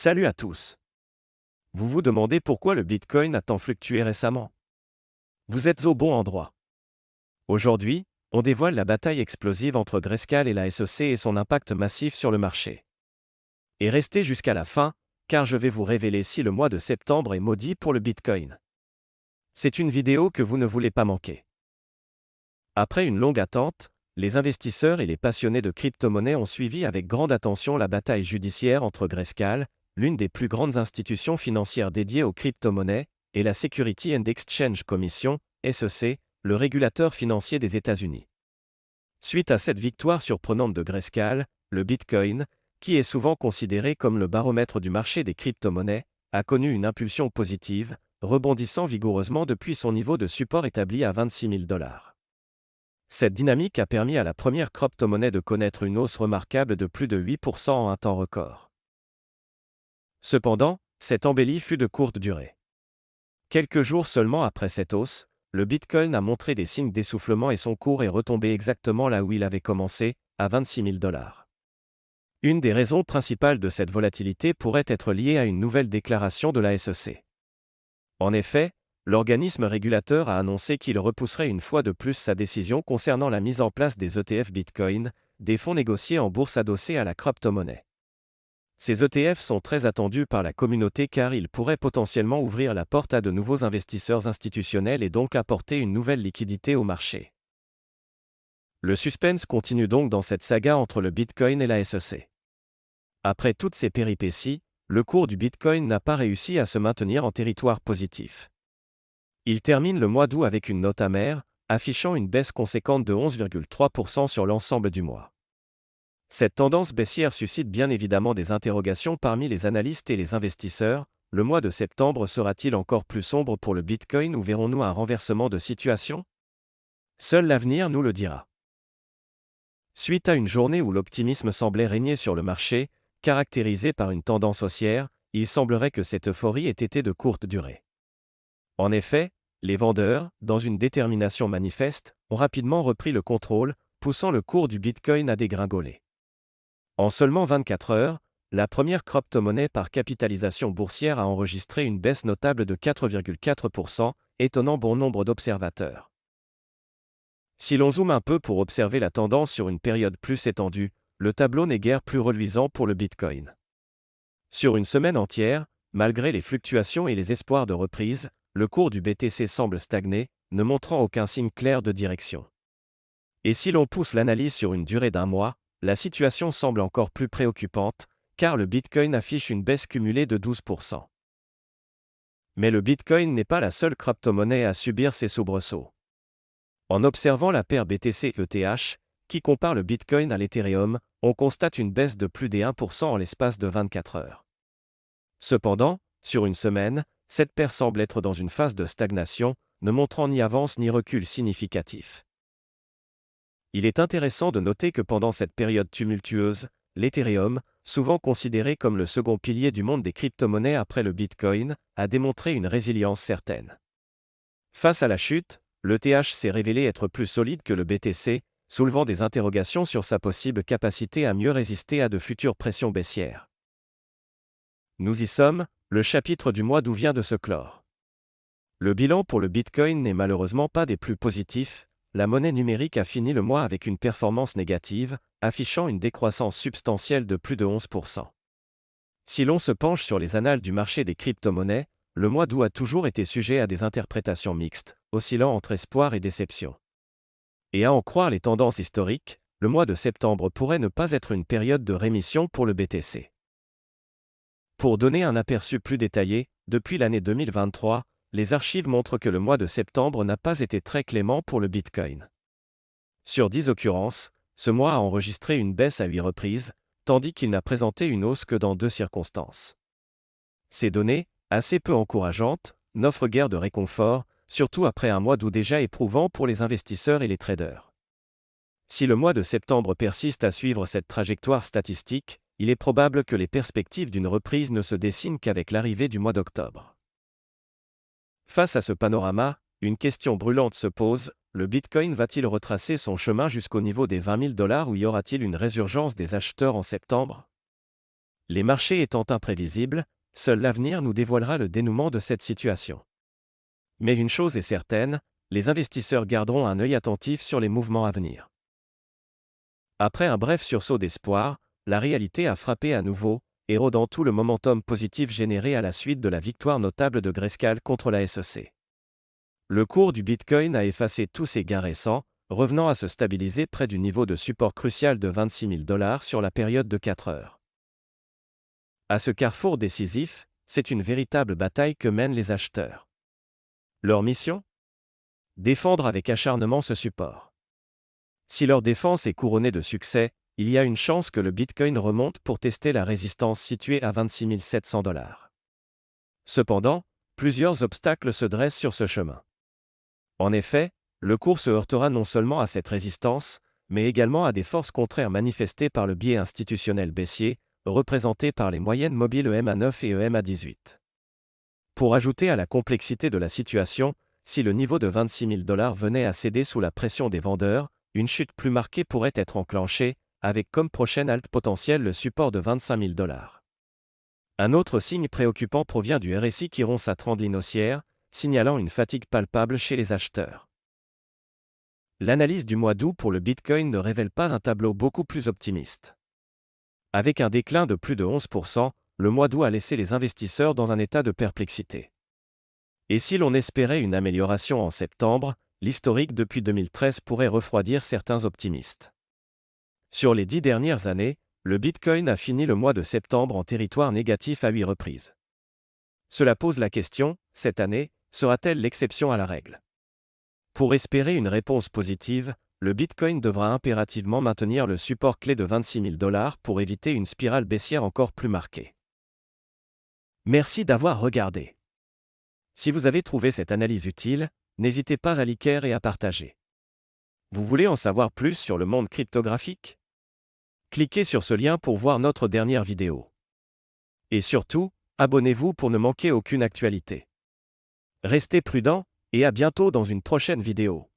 Salut à tous. Vous vous demandez pourquoi le Bitcoin a tant fluctué récemment? Vous êtes au bon endroit. Aujourd'hui, on dévoile la bataille explosive entre Grayscale et la SEC et son impact massif sur le marché. Et restez jusqu'à la fin, car je vais vous révéler si le mois de septembre est maudit pour le Bitcoin. C'est une vidéo que vous ne voulez pas manquer. Après une longue attente, les investisseurs et les passionnés de crypto-monnaies ont suivi avec grande attention la bataille judiciaire entre Grayscale, l'une des plus grandes institutions financières dédiées aux crypto-monnaies, et la Security and Exchange Commission, SEC, le régulateur financier des États-Unis. Suite à cette victoire surprenante de Grayscale, le Bitcoin, qui est souvent considéré comme le baromètre du marché des crypto-monnaies, a connu une impulsion positive, rebondissant vigoureusement depuis son niveau de support établi à 26 000 $. Cette dynamique a permis à la première crypto-monnaie de connaître une hausse remarquable de plus de 8% en un temps record. Cependant, cette embellie fut de courte durée. Quelques jours seulement après cette hausse, le Bitcoin a montré des signes d'essoufflement et son cours est retombé exactement là où il avait commencé, à 26 000 $. Une des raisons principales de cette volatilité pourrait être liée à une nouvelle déclaration de la SEC. En effet, l'organisme régulateur a annoncé qu'il repousserait une fois de plus sa décision concernant la mise en place des ETF Bitcoin, des fonds négociés en bourse adossés à la crypto-monnaie. Ces ETF sont très attendus par la communauté car ils pourraient potentiellement ouvrir la porte à de nouveaux investisseurs institutionnels et donc apporter une nouvelle liquidité au marché. Le suspense continue donc dans cette saga entre le Bitcoin et la SEC. Après toutes ces péripéties, le cours du Bitcoin n'a pas réussi à se maintenir en territoire positif. Il termine le mois d'août avec une note amère, affichant une baisse conséquente de 11,3% sur l'ensemble du mois. Cette tendance baissière suscite bien évidemment des interrogations parmi les analystes et les investisseurs. Le mois de septembre sera-t-il encore plus sombre pour le Bitcoin ou verrons-nous un renversement de situation? Seul l'avenir nous le dira. Suite à une journée où l'optimisme semblait régner sur le marché, caractérisée par une tendance haussière, il semblerait que cette euphorie ait été de courte durée. En effet, les vendeurs, dans une détermination manifeste, ont rapidement repris le contrôle, poussant le cours du Bitcoin à dégringoler. En seulement 24 heures, la première crypto-monnaie par capitalisation boursière a enregistré une baisse notable de 4,4%, étonnant bon nombre d'observateurs. Si l'on zoome un peu pour observer la tendance sur une période plus étendue, le tableau n'est guère plus reluisant pour le Bitcoin. Sur une semaine entière, malgré les fluctuations et les espoirs de reprise, le cours du BTC semble stagner, ne montrant aucun signe clair de direction. Et si l'on pousse l'analyse sur une durée d'un mois, la situation semble encore plus préoccupante, car le Bitcoin affiche une baisse cumulée de 12%. Mais le Bitcoin n'est pas la seule crypto-monnaie à subir ces soubresauts. En observant la paire BTC-ETH, qui compare le Bitcoin à l'Ethereum, on constate une baisse de plus des 1% en l'espace de 24 heures. Cependant, sur une semaine, cette paire semble être dans une phase de stagnation, ne montrant ni avance ni recul significatif. Il est intéressant de noter que pendant cette période tumultueuse, l'Ethereum, souvent considéré comme le second pilier du monde des crypto-monnaies après le Bitcoin, a démontré une résilience certaine. Face à la chute, l'ETH s'est révélé être plus solide que le BTC, soulevant des interrogations sur sa possible capacité à mieux résister à de futures pressions baissières. Nous y sommes, le chapitre du mois d'août vient de se clore. Le bilan pour le Bitcoin n'est malheureusement pas des plus positifs. La monnaie numérique a fini le mois avec une performance négative, affichant une décroissance substantielle de plus de 11%. Si l'on se penche sur les annales du marché des crypto-monnaies, le mois d'août a toujours été sujet à des interprétations mixtes, oscillant entre espoir et déception. Et à en croire les tendances historiques, le mois de septembre pourrait ne pas être une période de rémission pour le BTC. Pour donner un aperçu plus détaillé, depuis l'année 2023, les archives montrent que le mois de septembre n'a pas été très clément pour le Bitcoin. Sur 10 occurrences, ce mois a enregistré une baisse à 8 reprises, tandis qu'il n'a présenté une hausse que dans 2 circonstances. Ces données, assez peu encourageantes, n'offrent guère de réconfort, surtout après un mois d'août déjà éprouvant pour les investisseurs et les traders. Si le mois de septembre persiste à suivre cette trajectoire statistique, il est probable que les perspectives d'une reprise ne se dessinent qu'avec l'arrivée du mois d'octobre. Face à ce panorama, une question brûlante se pose, le Bitcoin va-t-il retracer son chemin jusqu'au niveau des 20 000 $ ou y aura-t-il une résurgence des acheteurs en septembre? Les marchés étant imprévisibles, seul l'avenir nous dévoilera le dénouement de cette situation. Mais une chose est certaine, les investisseurs garderont un œil attentif sur les mouvements à venir. Après un bref sursaut d'espoir, la réalité a frappé à nouveau, érodant tout le momentum positif généré à la suite de la victoire notable de Grayscale contre la SEC. Le cours du Bitcoin a effacé tous ses gains récents, revenant à se stabiliser près du niveau de support crucial de 26 000 $ sur la période de 4 heures. À ce carrefour décisif, c'est une véritable bataille que mènent les acheteurs. Leur mission ? Défendre avec acharnement ce support. Si leur défense est couronnée de succès, il y a une chance que le Bitcoin remonte pour tester la résistance située à 26 700 $. Cependant, plusieurs obstacles se dressent sur ce chemin. En effet, le cours se heurtera non seulement à cette résistance, mais également à des forces contraires manifestées par le biais institutionnel baissier, représenté par les moyennes mobiles EMA9 et EMA18. Pour ajouter à la complexité de la situation, si le niveau de 26 000 $ venait à céder sous la pression des vendeurs, une chute plus marquée pourrait être enclenchée, avec comme prochaine halte potentielle le support de 25 000 $. Un autre signe préoccupant provient du RSI qui rompt sa trendline haussière, signalant une fatigue palpable chez les acheteurs. L'analyse du mois d'août pour le Bitcoin ne révèle pas un tableau beaucoup plus optimiste. Avec un déclin de plus de 11%, le mois d'août a laissé les investisseurs dans un état de perplexité. Et si l'on espérait une amélioration en septembre, l'historique depuis 2013 pourrait refroidir certains optimistes. Sur les 10 dernières années, le Bitcoin a fini le mois de septembre en territoire négatif à 8 reprises. Cela pose la question, cette année, sera-t-elle l'exception à la règle ? Pour espérer une réponse positive, le Bitcoin devra impérativement maintenir le support clé de 26 000 $ pour éviter une spirale baissière encore plus marquée. Merci d'avoir regardé. Si vous avez trouvé cette analyse utile, n'hésitez pas à liker et à partager. Vous voulez en savoir plus sur le monde cryptographique ? Cliquez sur ce lien pour voir notre dernière vidéo. Et surtout, abonnez-vous pour ne manquer aucune actualité. Restez prudents, et à bientôt dans une prochaine vidéo.